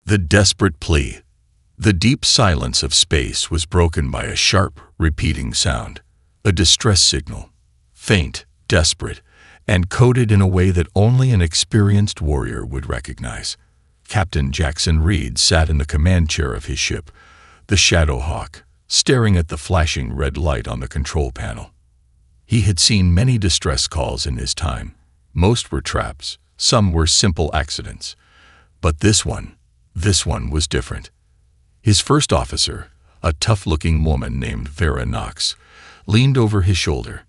The desperate plea. The deep silence of space was broken by a sharp, repeating sound, a distress signal, faint, desperate, and coded in a way that only an experienced warrior would recognize. Captain Jackson Reed sat in the command chair of his ship, the Shadow Hawk, staring at the flashing red light on the control panel. He had seen many distress calls in his time. Most were traps, some were simple accidents. But this one was different. His first officer, a tough-looking woman named Vera Knox, leaned over his shoulder.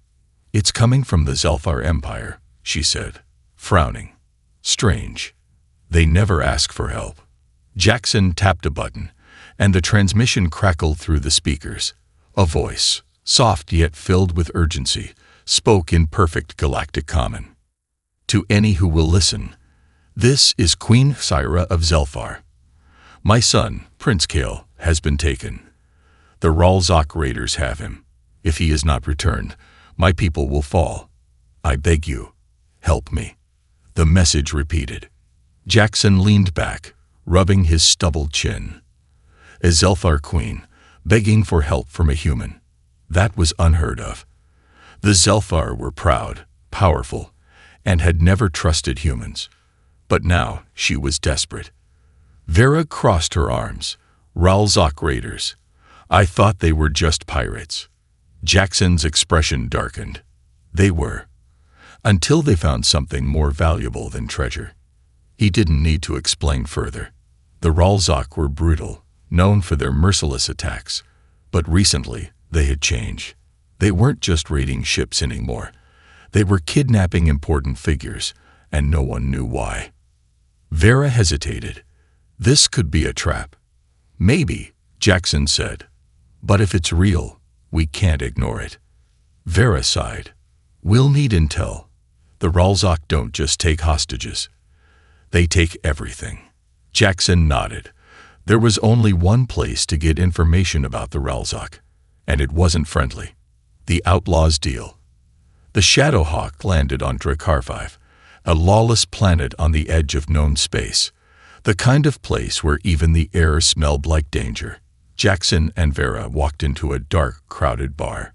"It's coming from the Zelfar Empire," she said, frowning. "Strange. They never ask for help." Jackson tapped a button, and the transmission crackled through the speakers. A voice, soft yet filled with urgency, spoke in perfect galactic common. "To any who will listen, this is Queen Syra of Zelfar. My son, Prince Kale, has been taken. The Ralzok raiders have him. If he is not returned, my people will fall. I beg you, help me." The message repeated. Jackson leaned back, rubbing his stubbled chin. A Zelfar queen, begging for help from a human. That was unheard of. The Zelfar were proud, powerful, and had never trusted humans. But now she was desperate. Vera crossed her arms. "Ralzok raiders. I thought they were just pirates." Jackson's expression darkened. They were. Until they found something more valuable than treasure. He didn't need to explain further. The Ralzok were brutal, known for their merciless attacks. But recently, they had changed. They weren't just raiding ships anymore. They were kidnapping important figures, and no one knew why. Vera hesitated. "This could be a trap." "Maybe," Jackson said. "But if it's real, we can't ignore it." Vera sighed. "We'll need intel. The Ralzok don't just take hostages. They take everything." Jackson nodded. There was only one place to get information about the Ralzok, and it wasn't friendly. The Outlaws' deal. The Shadow Hawk landed on Drakkar 5, a lawless planet on the edge of known space, the kind of place where even the air smelled like danger. Jackson and Vera walked into a dark, crowded bar.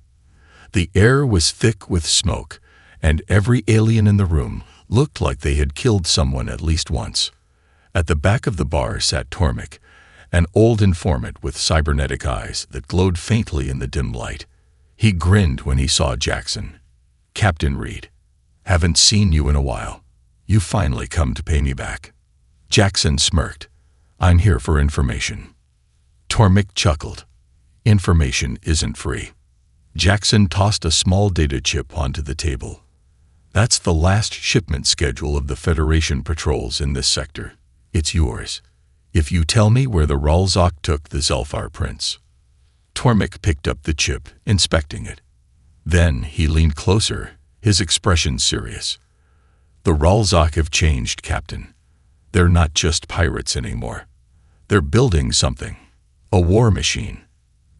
The air was thick with smoke, and every alien in the room looked like they had killed someone at least once. At the back of the bar sat Tormek, an old informant with cybernetic eyes that glowed faintly in the dim light. He grinned when he saw Jackson. "Captain Reed, haven't seen you in a while. You finally come to pay me back." Jackson smirked. "I'm here for information." Tormek chuckled. "Information isn't free." Jackson tossed a small data chip onto the table. "That's the last shipment schedule of the Federation patrols in this sector. It's yours, if you tell me where the Ralzok took the Zelfar prince." Tormek picked up the chip, inspecting it. Then he leaned closer, his expression serious. "The Ralzok have changed, Captain. They're not just pirates anymore. They're building something. A war machine."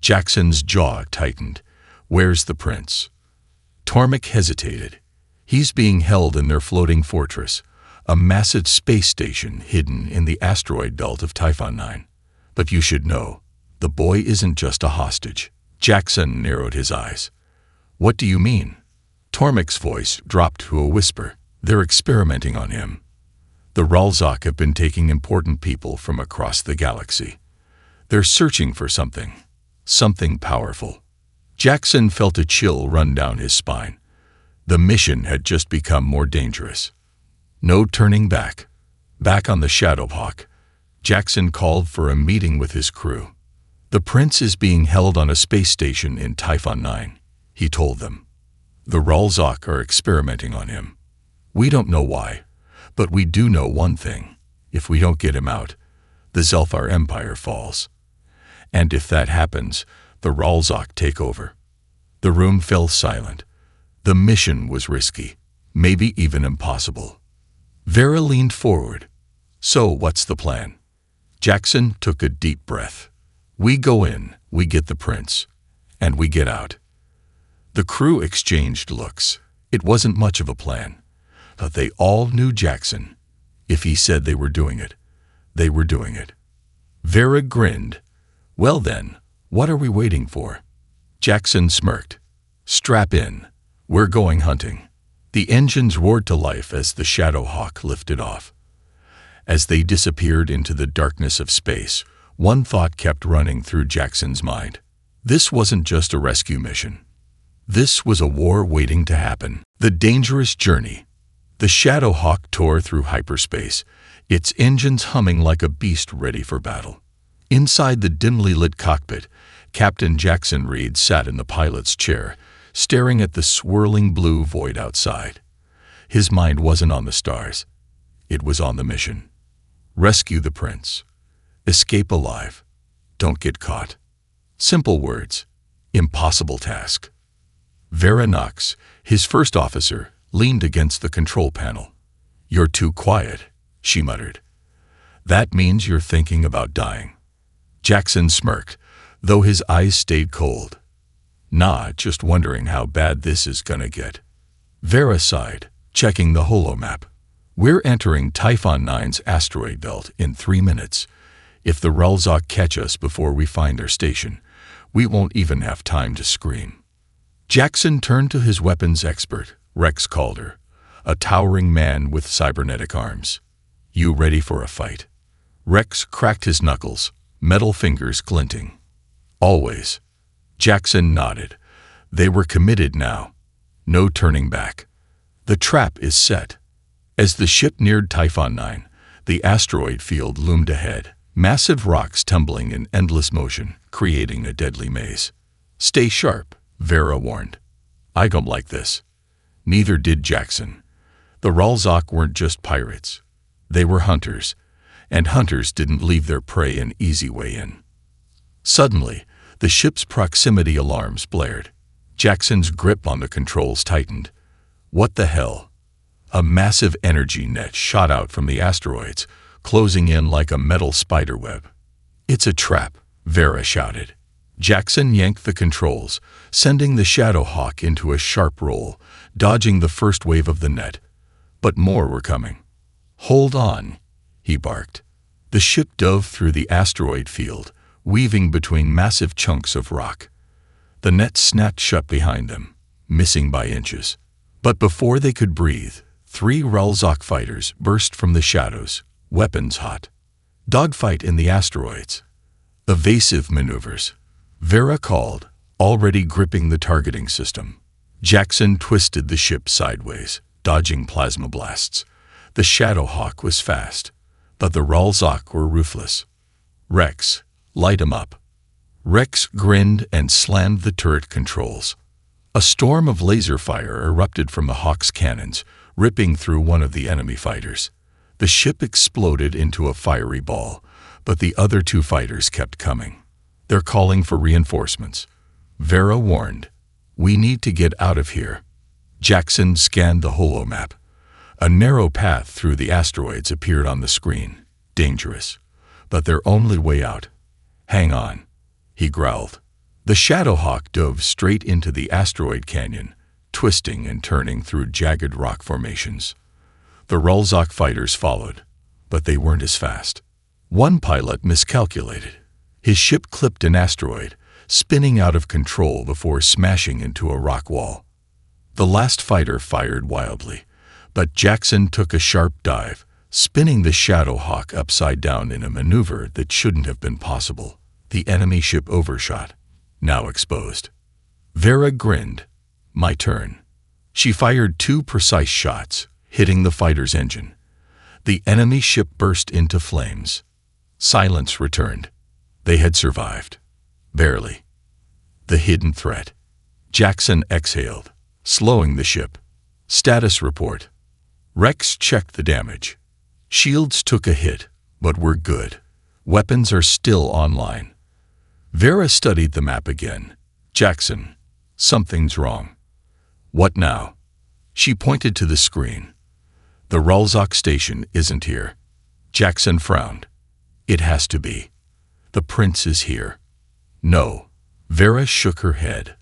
Jackson's jaw tightened. "Where's the prince?" Tormek hesitated. "He's being held in their floating fortress, a massive space station hidden in the asteroid belt of Typhon 9. But you should know, the boy isn't just a hostage." Jackson narrowed his eyes. "What do you mean?" Tormek's voice dropped to a whisper. "They're experimenting on him. The Ralzok have been taking important people from across the galaxy. They're searching for something powerful." Jackson felt a chill run down his spine. The mission had just become more dangerous. No turning back. Back on the Shadow Hawk, Jackson called for a meeting with his crew. "The prince is being held on a space station in Typhon 9, he told them. "The Ralzok are experimenting on him. We don't know why, but we do know one thing. If we don't get him out, the Zelfar Empire falls. And if that happens, the Ralzok take over." The room fell silent. The mission was risky, maybe even impossible. Vera leaned forward. "So what's the plan?" Jackson took a deep breath. "We go in, we get the prince, and we get out." The crew exchanged looks. It wasn't much of a plan, but they all knew Jackson. If he said they were doing it, they were doing it. Vera grinned. Well then, what are we waiting for? Jackson smirked. Strap in. We're going hunting. The engines roared to life as the Shadow Hawk lifted off. As they disappeared into the darkness of space, one thought kept running through Jackson's mind. This wasn't just a rescue mission. This was a war waiting to happen. The dangerous journey. The Shadow Hawk tore through hyperspace, its engines humming like a beast ready for battle. Inside the dimly lit cockpit, Captain Jackson Reed sat in the pilot's chair, staring at the swirling blue void outside. His mind wasn't on the stars. It was on the mission. Rescue the prince. Escape alive. Don't get caught. Simple words. Impossible task. Vera Knox, his first officer, leaned against the control panel. You're too quiet, she muttered. That means you're thinking about dying. Jackson smirked, though his eyes stayed cold. Nah, just wondering how bad this is gonna get. Vera sighed, checking the holomap. We're entering Typhon 9's asteroid belt in 3 minutes. If the Rulzok catch us before we find our station, we won't even have time to scream. Jackson turned to his weapons expert, Rex Calder, a towering man with cybernetic arms. You ready for a fight? Rex cracked his knuckles, metal fingers glinting. Always. Jackson nodded. They were committed now. No turning back. The trap is set. As the ship neared Typhon 9, the asteroid field loomed ahead, massive rocks tumbling in endless motion, creating a deadly maze. Stay sharp, Vera warned. I don't like this. Neither did Jackson. The Rulzok weren't just pirates. They were hunters, and hunters didn't leave their prey an easy way in. Suddenly, the ship's proximity alarms blared. Jackson's grip on the controls tightened. What the hell? A massive energy net shot out from the asteroids, closing in like a metal spiderweb. It's a trap, Vera shouted. Jackson yanked the controls, sending the Shadow Hawk into a sharp roll, dodging the first wave of the net. But more were coming. Hold on, he barked. The ship dove through the asteroid field, weaving between massive chunks of rock. The net snapped shut behind them, missing by inches. But before they could breathe, 3 Rulzok fighters burst from the shadows, weapons hot. Dogfight in the asteroids. Evasive maneuvers. Vera called, already gripping the targeting system. Jackson twisted the ship sideways, dodging plasma blasts. The Shadow Hawk was fast, but the Rulzok were ruthless. Rex, light 'em up. Rex grinned and slammed the turret controls. A storm of laser fire erupted from the Hawk's cannons, ripping through one of the enemy fighters. The ship exploded into a fiery ball, but the other 2 fighters kept coming. They're calling for reinforcements. Vera warned, we need to get out of here. Jackson scanned the holomap. A narrow path through the asteroids appeared on the screen. Dangerous, but their only way out. Hang on, he growled. The Shadow Hawk dove straight into the asteroid canyon, twisting and turning through jagged rock formations. The Rulzok fighters followed, but they weren't as fast. One pilot miscalculated. His ship clipped an asteroid, spinning out of control before smashing into a rock wall. The last fighter fired wildly, but Jackson took a sharp dive, spinning the Shadow Hawk upside down in a maneuver that shouldn't have been possible. The enemy ship overshot, now exposed. Vera grinned. My turn. She fired 2 precise shots, hitting the fighter's engine. The enemy ship burst into flames. Silence returned. They had survived. Barely. The hidden threat. Jackson exhaled, slowing the ship. Status report. Rex checked the damage. Shields took a hit, but we're good. Weapons are still online. Vera studied the map again. Jackson, something's wrong. What now? She pointed to the screen. The Rulzok station isn't here. Jackson frowned. It has to be. The prince is here. No. Vera shook her head.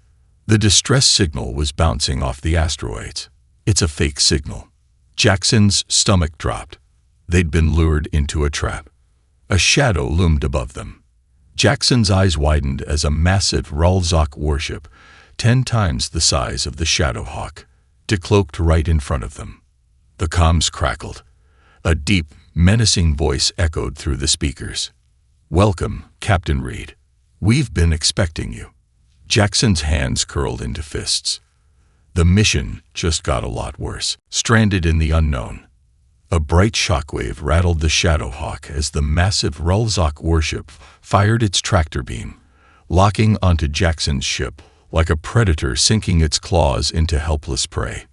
The distress signal was bouncing off the asteroids. It's a fake signal. Jackson's stomach dropped. They'd been lured into a trap. A shadow loomed above them. Jackson's eyes widened as a massive Ralzok warship, 10 times the size of the Shadowhawk, decloaked right in front of them. The comms crackled. A deep, menacing voice echoed through the speakers. "Welcome, Captain Reed. We've been expecting you." Jackson's hands curled into fists. The mission just got a lot worse. Stranded in the unknown. A bright shockwave rattled the Shadowhawk as the massive Ralzok warship fired its tractor beam, locking onto Jackson's ship like a predator sinking its claws into helpless prey.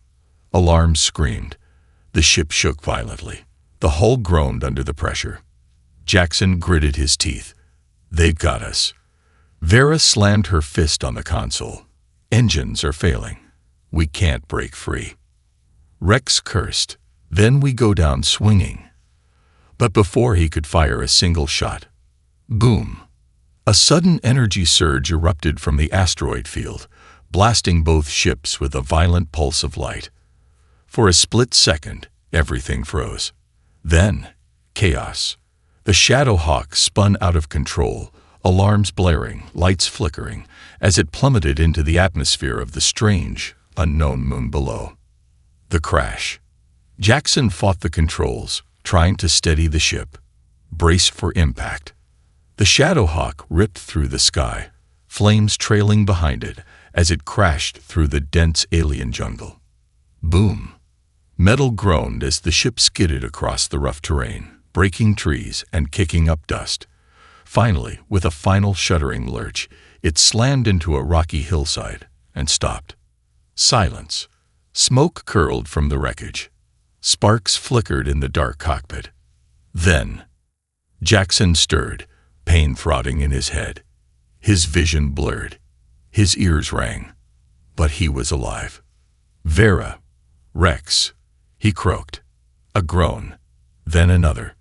Alarms screamed. The ship shook violently. The hull groaned under the pressure. Jackson gritted his teeth. "They've got us." Vera slammed her fist on the console. "Engines are failing. We can't break free." Rex cursed. "Then we go down swinging." But before he could fire a single shot, boom! A sudden energy surge erupted from the asteroid field, blasting both ships with a violent pulse of light. For a split second, everything froze. Then, chaos. The Shadowhawk spun out of control, alarms blaring, lights flickering, as it plummeted into the atmosphere of the strange, unknown moon below. The crash. Jackson fought the controls, trying to steady the ship. Brace for impact. The Shadowhawk ripped through the sky, flames trailing behind it as it crashed through the dense alien jungle. Boom! Metal groaned as the ship skidded across the rough terrain, breaking trees and kicking up dust. Finally, with a final shuddering lurch, it slammed into a rocky hillside and stopped. Silence. Smoke curled from the wreckage. Sparks flickered in the dark cockpit. Then, Jackson stirred, pain throbbing in his head. His vision blurred. His ears rang. But he was alive. "Vera, Rex," he croaked. A groan, then another.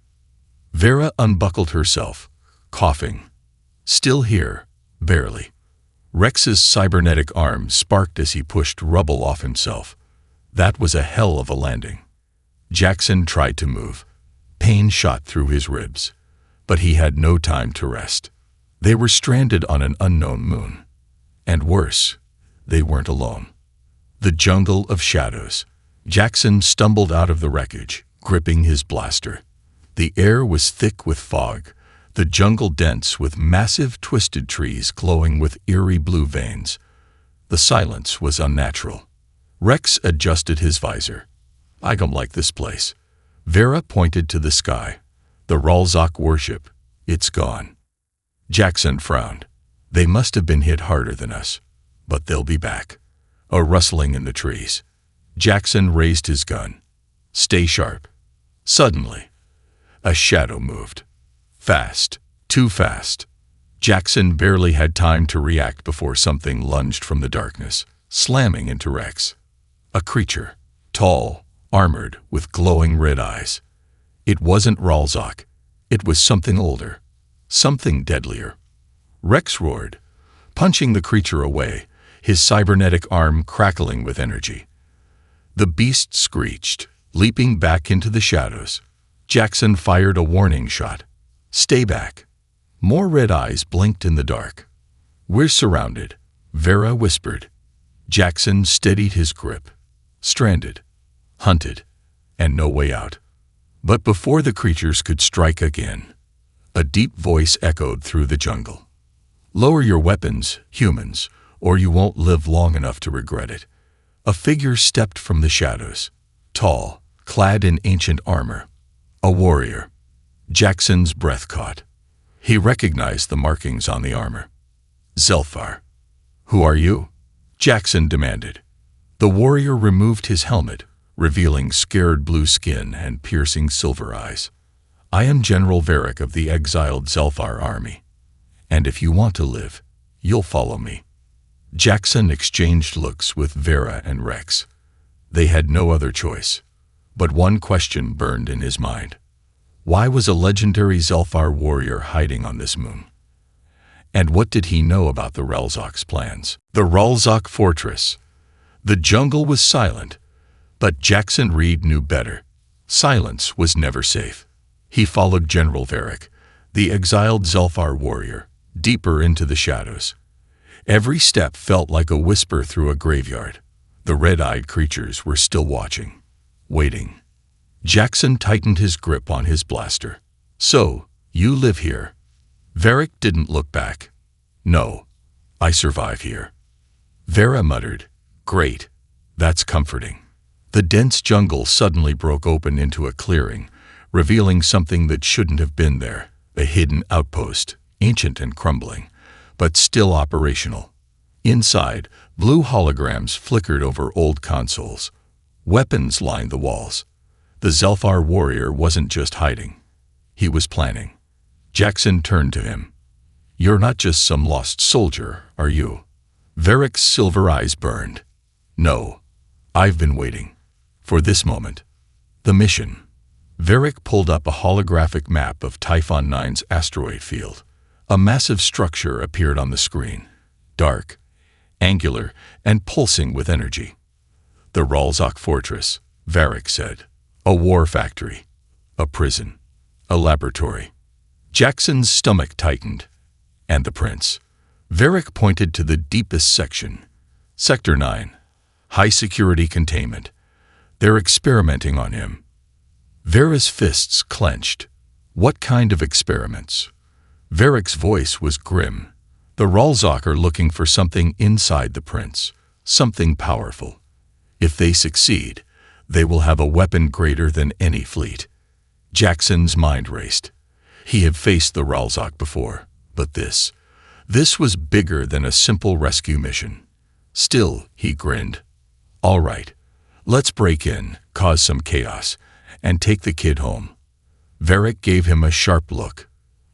Vera unbuckled herself, coughing. "Still here, barely." Rex's cybernetic arm sparked as he pushed rubble off himself. That was a hell of a landing. Jackson tried to move. Pain shot through his ribs. But he had no time to rest. They were stranded on an unknown moon. And worse, they weren't alone. The jungle of shadows. Jackson stumbled out of the wreckage, gripping his blaster. The air was thick with fog, the jungle dense with massive twisted trees glowing with eerie blue veins. The silence was unnatural. Rex adjusted his visor. "I don't like this place." Vera pointed to the sky. "The Ralzok warship. It's gone." Jackson frowned. "They must have been hit harder than us. But they'll be back." A rustling in the trees. Jackson raised his gun. "Stay sharp." Suddenly, a shadow moved. Fast. Too fast. Jackson barely had time to react before something lunged from the darkness, slamming into Rex. A creature. Tall, armored, with glowing red eyes. It wasn't Ralzok. It was something older. Something deadlier. Rex roared, punching the creature away, his cybernetic arm crackling with energy. The beast screeched, leaping back into the shadows. Jackson fired a warning shot. "Stay back." More red eyes blinked in the dark. "We're surrounded," Vera whispered. Jackson steadied his grip. Stranded, hunted, and no way out. But before the creatures could strike again, a deep voice echoed through the jungle. "Lower your weapons, humans, or you won't live long enough to regret it." A figure stepped from the shadows, tall, clad in ancient armor. A warrior. Jackson's breath caught. He recognized the markings on the armor. "Zelfar." "Who are you?" Jackson demanded. The warrior removed his helmet, revealing scared blue skin and piercing silver eyes. "I am General Varric of the exiled Zelfar army. And if you want to live, you'll follow me." Jackson exchanged looks with Vera and Rex. They had no other choice. But one question burned in his mind. Why was a legendary Zelfar warrior hiding on this moon? And what did he know about the Ralzok's plans? The Ralzok fortress. The jungle was silent, but Jackson Reed knew better. Silence was never safe. He followed General Varric, the exiled Zulfar warrior, deeper into the shadows. Every step felt like a whisper through a graveyard. The red-eyed creatures were still watching, waiting. Jackson tightened his grip on his blaster. "So, you live here?" Varric didn't look back. "No, I survive here." Vera muttered, "Great, that's comforting." The dense jungle suddenly broke open into a clearing, revealing something that shouldn't have been there, a hidden outpost, ancient and crumbling, but still operational. Inside, blue holograms flickered over old consoles. Weapons lined the walls. The Zulfar warrior wasn't just hiding. He was planning. Jackson turned to him. "You're not just some lost soldier, are you?" Varric's silver eyes burned. "No, I've been waiting for this moment." The mission. Varric pulled up a holographic map of Typhon 9's asteroid field. A massive structure appeared on the screen, dark, angular, and pulsing with energy. "The Ralzok Fortress," Varric said. "A war factory, a prison, a laboratory." Jackson's stomach tightened. "And the prince?" Varric pointed to the deepest section. "Sector 9, high security containment. They're experimenting on him." Vera's fists clenched. "What kind of experiments?" Varric's voice was grim. "The Ralzok are looking for something inside the prince, something powerful. If they succeed, they will have a weapon greater than any fleet." Jackson's mind raced. He had faced the Ralzok before, but this was bigger than a simple rescue mission. Still, he grinned. "All right, let's break in, cause some chaos, and take the kid home." Varric gave him a sharp look.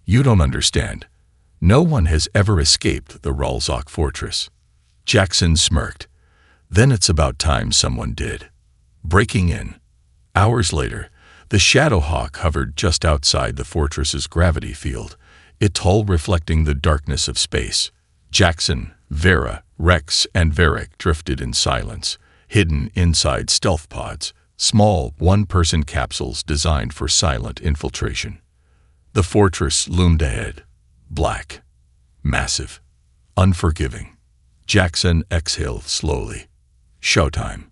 "You don't understand. No one has ever escaped the Ralzok fortress." Jackson smirked. "Then it's about time someone did." Breaking in. Hours later, the Shadowhawk hovered just outside the fortress's gravity field, its hull reflecting the darkness of space. Jackson, Vera, Rex, and Varric drifted in silence, hidden inside stealth pods, small one-person capsules designed for silent infiltration. The fortress loomed ahead, black, massive, unforgiving. Jackson exhaled slowly. Showtime.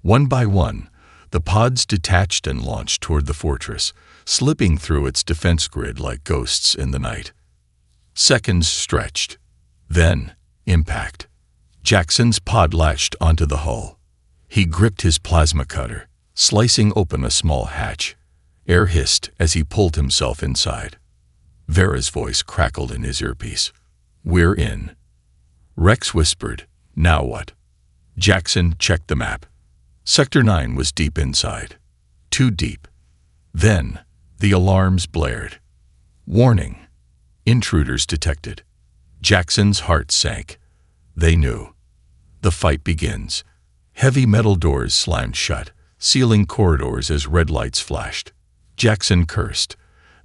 One by one, the pods detached and launched toward the fortress, slipping through its defense grid like ghosts in the night. Seconds stretched. Then, impact. Jackson's pod latched onto the hull. He gripped his plasma cutter, slicing open a small hatch. Air hissed as he pulled himself inside. Vera's voice crackled in his earpiece. "We're in." Rex whispered, "Now what?" Jackson checked the map. Sector 9 was deep inside. Too deep. Then, the alarms blared. "Warning. Intruders detected." Jackson's heart sank. They knew. The fight begins. Heavy metal doors slammed shut, sealing corridors as red lights flashed. Jackson cursed.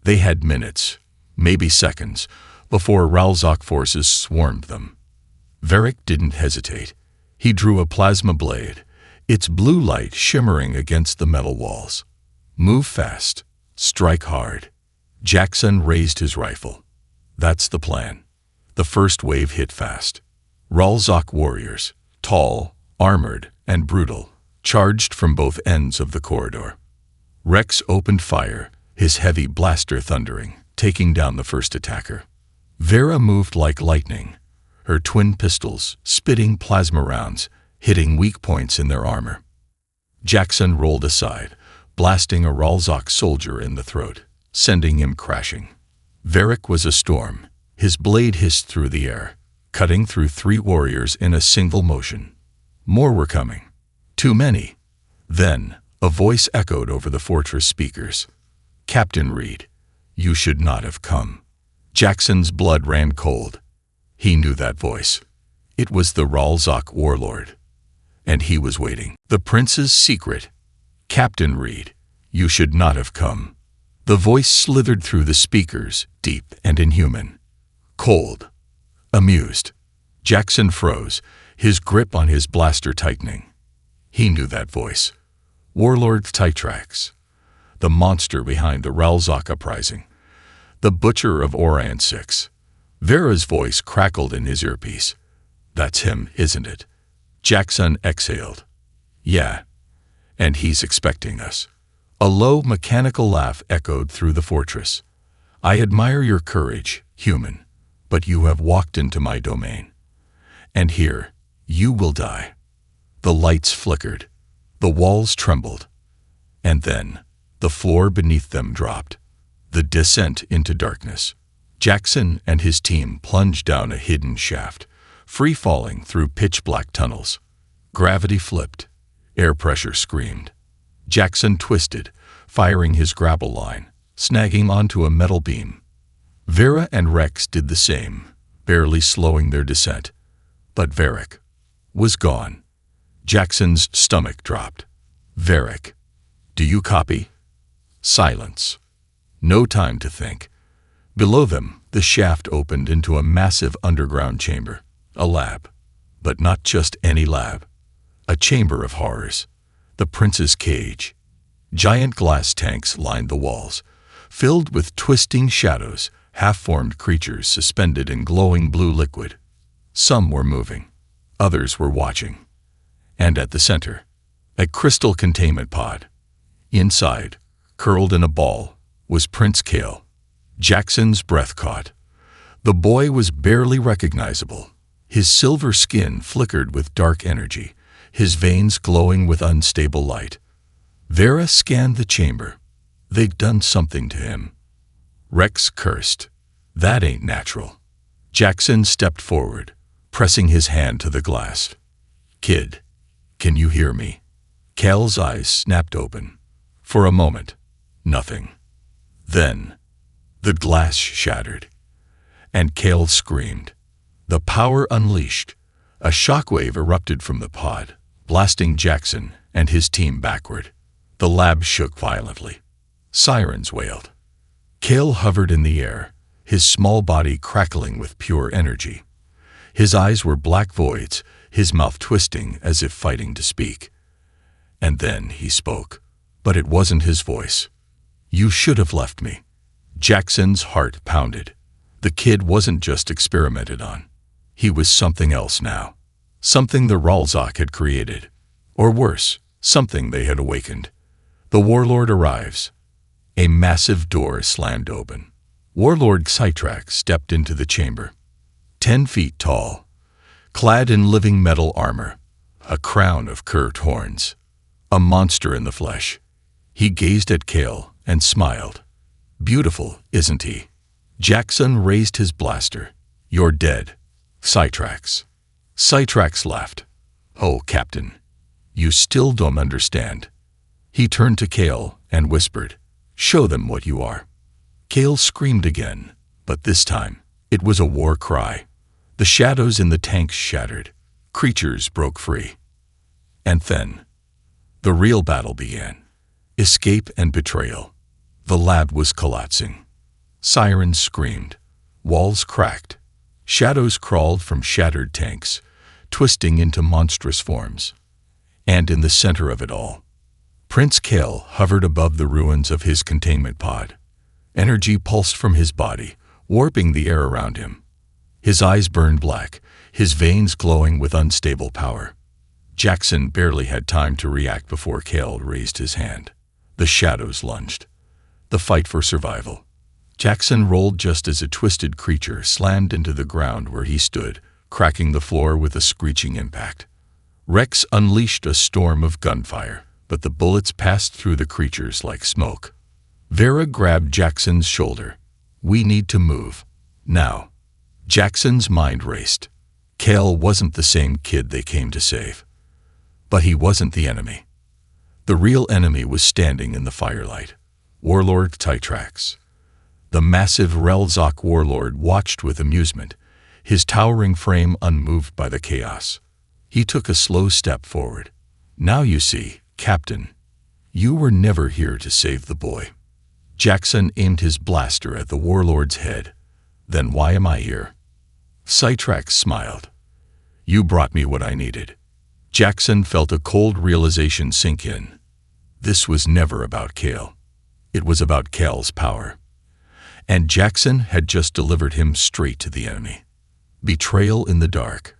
They had minutes, maybe seconds, before Ralzok forces swarmed them. Varric didn't hesitate. He drew a plasma blade, its blue light shimmering against the metal walls. "Move fast. Strike hard." Jackson raised his rifle. That's the plan. The first wave hit fast. Ralzok warriors, tall, armored, and brutal, charged from both ends of the corridor. Rex opened fire, his heavy blaster thundering, taking down the first attacker. Vera moved like lightning, her twin pistols spitting plasma rounds, hitting weak points in their armor. Jackson rolled aside, blasting a Ralzok soldier in the throat, sending him crashing. Varric was a storm. His blade hissed through the air, cutting through 3 warriors in a single motion. More were coming. Too many. Then, a voice echoed over the fortress speakers. "Captain Reed, you should not have come." Jackson's blood ran cold. He knew that voice. It was the Ralzok warlord. And he was waiting. The prince's secret. "Captain Reed, you should not have come." The voice slithered through the speakers, deep and inhuman. Cold. Amused. Jackson froze, his grip on his blaster tightening. He knew that voice. Warlord Tytrax, the monster behind the Ralzok uprising. The Butcher of Orion 6. Vera's voice crackled in his earpiece. That's him, isn't it? Jackson exhaled. Yeah. And he's expecting us. A low, mechanical laugh echoed through the fortress. I admire your courage, human, but you have walked into my domain. And here, you will die. The lights flickered. The walls trembled. And then, the floor beneath them dropped. The descent into darkness. Jackson and his team plunged down a hidden shaft, free-falling through pitch-black tunnels. Gravity flipped. Air pressure screamed. Jackson twisted, firing his grapple line, snagging onto a metal beam. Vera and Rex did the same, barely slowing their descent. But Varric was gone. Jackson's stomach dropped. Varric, do you copy? Silence. No time to think. Below them, the shaft opened into a massive underground chamber, a lab. But not just any lab. A chamber of horrors. The prince's cage. Giant glass tanks lined the walls, filled with twisting shadows, half-formed creatures suspended in glowing blue liquid. Some were moving. Others were watching. And at the center, a crystal containment pod. Inside, curled in a ball, was Prince Kale. Jackson's breath caught. The boy was barely recognizable. His silver skin flickered with dark energy, his veins glowing with unstable light. Vera scanned the chamber. They'd done something to him. Rex cursed. That ain't natural. Jackson stepped forward, pressing his hand to the glass. Kid, can you hear me? Kale's eyes snapped open. For a moment, nothing. Then, the glass shattered, and Kale screamed. The power unleashed. A shockwave erupted from the pod, blasting Jackson and his team backward. The lab shook violently. Sirens wailed. Kale hovered in the air, his small body crackling with pure energy. His eyes were black voids, his mouth twisting as if fighting to speak. And then he spoke, but it wasn't his voice. You should have left me. Jackson's heart pounded. The kid wasn't just experimented on. He was something else now. Something the Ralzak had created. Or worse, something they had awakened. The warlord arrives. A massive door slammed open. Warlord Cytrax stepped into the chamber. 10 feet tall, clad in living metal armor, a crown of curved horns. A monster in the flesh. He gazed at Kale and smiled. Beautiful, isn't he? Jackson raised his blaster. You're dead, Cytrax. Cytrax laughed. Oh, Captain, you still don't understand. He turned to Kale and whispered, show them what you are. Kale screamed again, but this time, it was a war cry. The shadows in the tanks shattered. Creatures broke free. And then, the real battle began. Escape and betrayal. The lab was collapsing. Sirens screamed. Walls cracked. Shadows crawled from shattered tanks, twisting into monstrous forms. And in the center of it all, Prince Kale hovered above the ruins of his containment pod. Energy pulsed from his body, warping the air around him. His eyes burned black, his veins glowing with unstable power. Jackson barely had time to react before Kale raised his hand. The shadows lunged. The fight for survival. Jackson rolled just as a twisted creature slammed into the ground where he stood, cracking the floor with a screeching impact. Rex unleashed a storm of gunfire, but the bullets passed through the creatures like smoke. Vera grabbed Jackson's shoulder. We need to move. Now. Jackson's mind raced. Kale wasn't the same kid they came to save. But he wasn't the enemy. The real enemy was standing in the firelight. Warlord Cytrax. The massive Ralzak warlord watched with amusement, his towering frame unmoved by the chaos. He took a slow step forward. Now you see, Captain, you were never here to save the boy. Jackson aimed his blaster at the warlord's head. Then why am I here? Cytrax smiled. You brought me what I needed. Jackson felt a cold realization sink in. This was never about Kale. It was about Kale's power. and Jackson had just delivered him straight to the enemy. Betrayal in the dark.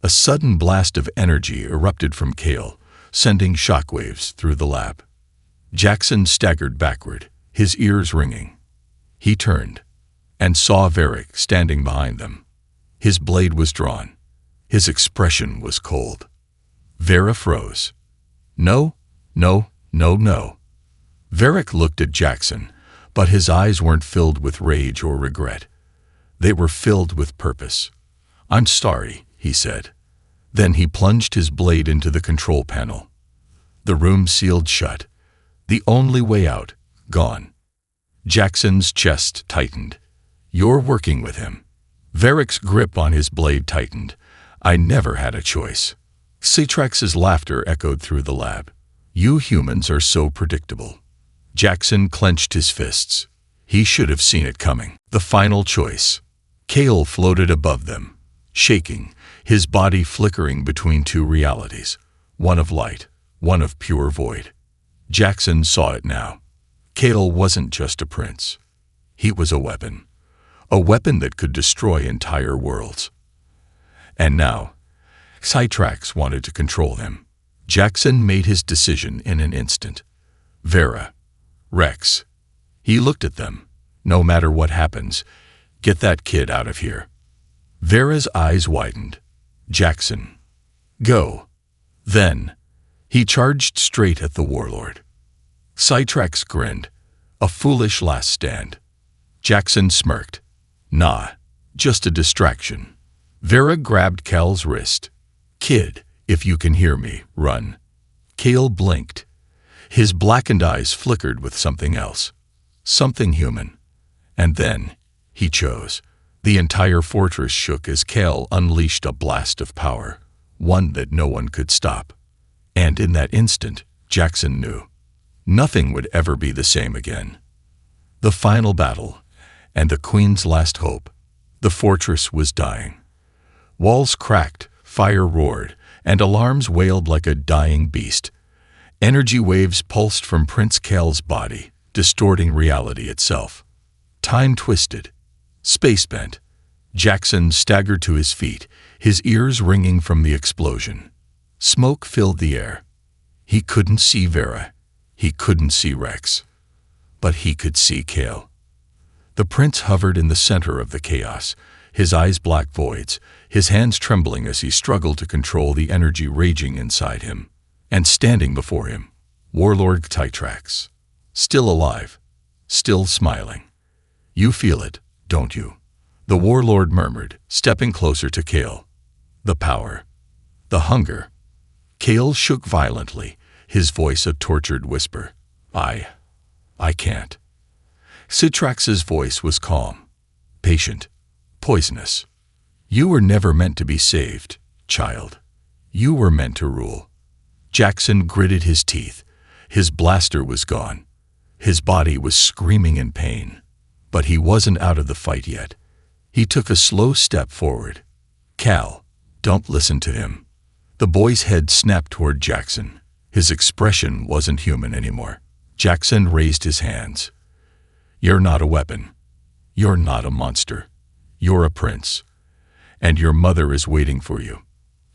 A sudden blast of energy erupted from Kale, sending shockwaves through the lab. Jackson staggered backward, his ears ringing. He turned and saw Varric standing behind them. His blade was drawn. His expression was cold. Vera froze. No, no, no, no. Varric looked at Jackson, but his eyes weren't filled with rage or regret. They were filled with purpose. "I'm sorry," he said. Then he plunged his blade into the control panel. The room sealed shut. The only way out, gone. Jackson's chest tightened. "You're working with him." Varric's grip on his blade tightened. "I never had a choice." Citrax's laughter echoed through the lab. "You humans are so predictable." Jackson clenched his fists. He should have seen it coming. The final choice. Kale floated above them, shaking, his body flickering between two realities, one of light, one of pure void. Jackson saw it now. Kale wasn't just a prince. He was a weapon that could destroy entire worlds. And now, Citrax wanted to control him. Jackson made his decision in an instant. Vera, Rex. He looked at them. "No matter what happens, get that kid out of here." Vera's eyes widened. "Jackson, go." Then, he charged straight at the warlord. Citrax grinned. A foolish last stand. Jackson smirked. "Nah, just a distraction." Vera grabbed Cal's wrist. "Kid, if you can hear me, run." Kale blinked. His blackened eyes flickered with something else. Something human. And then, he chose. The entire fortress shook as Kale unleashed a blast of power, one that no one could stop. And in that instant, Jackson knew. Nothing would ever be the same again. The final battle, and the Queen's last hope. The fortress was dying. Walls cracked, fire roared, and alarms wailed like a dying beast. Energy waves pulsed from Prince Kale's body, distorting reality itself. Time twisted. Space bent. Jackson staggered to his feet, his ears ringing from the explosion. Smoke filled the air. He couldn't see Vera. He couldn't see Rex. But he could see Kale. The prince hovered in the center of the chaos, his eyes black voids, his hands trembling as he struggled to control the energy raging inside him. And standing before him, Warlord Citrax. Still alive, still smiling. "You feel it, don't you?" the warlord murmured, stepping closer to Kale. "The power. The hunger." Kale shook violently, his voice a tortured whisper. I can't." Citrax's voice was calm, patient, poisonous. "You were never meant to be saved, child. You were meant to rule." Jackson gritted his teeth. His blaster was gone. His body was screaming in pain. But he wasn't out of the fight yet. He took a slow step forward. "Cal, don't listen to him." The boy's head snapped toward Jackson. His expression wasn't human anymore. Jackson raised his hands. "You're not a weapon. You're not a monster. You're a prince. And your mother is waiting for you."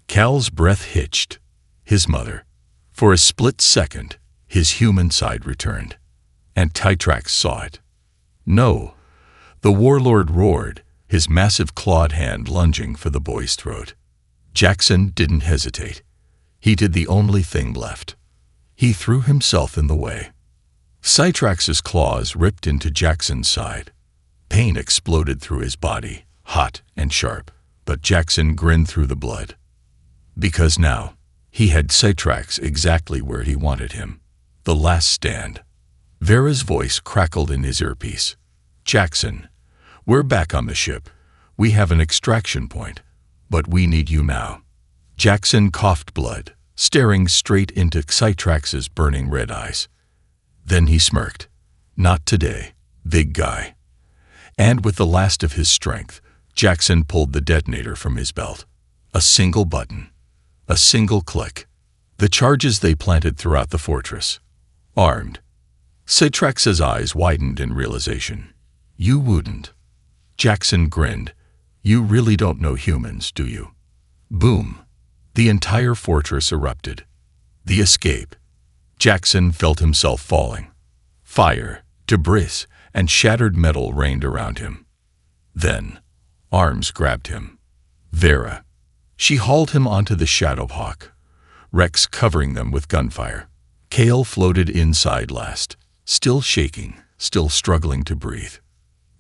Cal's breath hitched. His mother. For a split second, his human side returned. And Citrax saw it. "No." The warlord roared, his massive clawed hand lunging for the boy's throat. Jackson didn't hesitate. He did the only thing left. He threw himself in the way. Citrax's claws ripped into Jackson's side. Pain exploded through his body, hot and sharp, but Jackson grinned through the blood. Because now, he had Citrax exactly where he wanted him. The last stand. Vera's voice crackled in his earpiece. "Jackson, we're back on the ship. We have an extraction point, but we need you now." Jackson coughed blood, staring straight into Citrax's burning red eyes. Then he smirked. "Not today, big guy." And with the last of his strength, Jackson pulled the detonator from his belt. A single button. A single click. The charges they planted throughout the fortress. Armed. Citrax's eyes widened in realization. You wouldn't. Jackson grinned. You really don't know humans, do you? Boom. The entire fortress erupted. The escape. Jackson felt himself falling. Fire, debris, and shattered metal rained around him. Then, arms grabbed him. Vera. She hauled him onto the Shadowhawk, Rex covering them with gunfire. Kale floated inside last, still shaking, still struggling to breathe.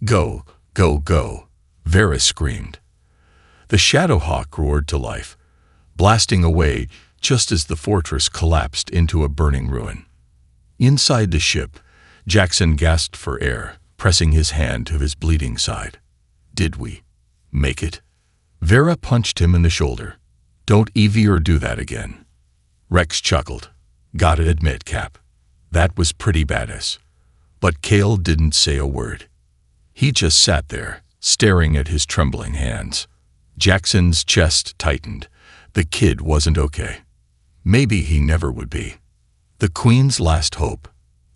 Go, go, go, Vera screamed. The Shadowhawk roared to life, blasting away just as the fortress collapsed into a burning ruin. Inside the ship, Jackson gasped for air, pressing his hand to his bleeding side. Did we make it? Vera punched him in the shoulder. Don't ever do that again. Rex chuckled. Gotta admit, Cap, that was pretty badass. But Kale didn't say a word. He just sat there, staring at his trembling hands. Jackson's chest tightened. The kid wasn't okay. Maybe he never would be. The Queen's last hope.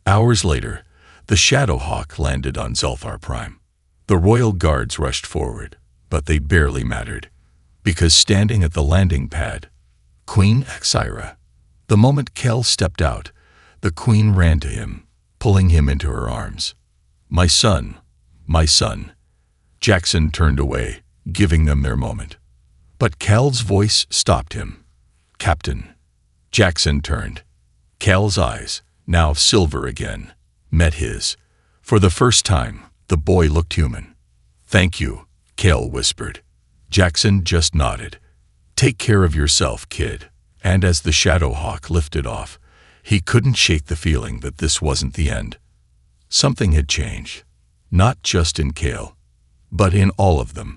Hours later, the Shadowhawk landed on Zulfar Prime. The royal guards rushed forward, but they barely mattered, because standing at the landing pad, Queen Axira. The moment Kel stepped out, the Queen ran to him, pulling him into her arms. My son, my son. Jackson turned away, giving them their moment. But Kel's voice stopped him. Captain. Jackson turned. Kel's eyes, now silver again, met his. For the first time, the boy looked human. Thank you, Kel whispered. Jackson just nodded. Take care of yourself, kid. And as the Shadowhawk lifted off, he couldn't shake the feeling that this wasn't the end. Something had changed. Not just in Kale, but in all of them.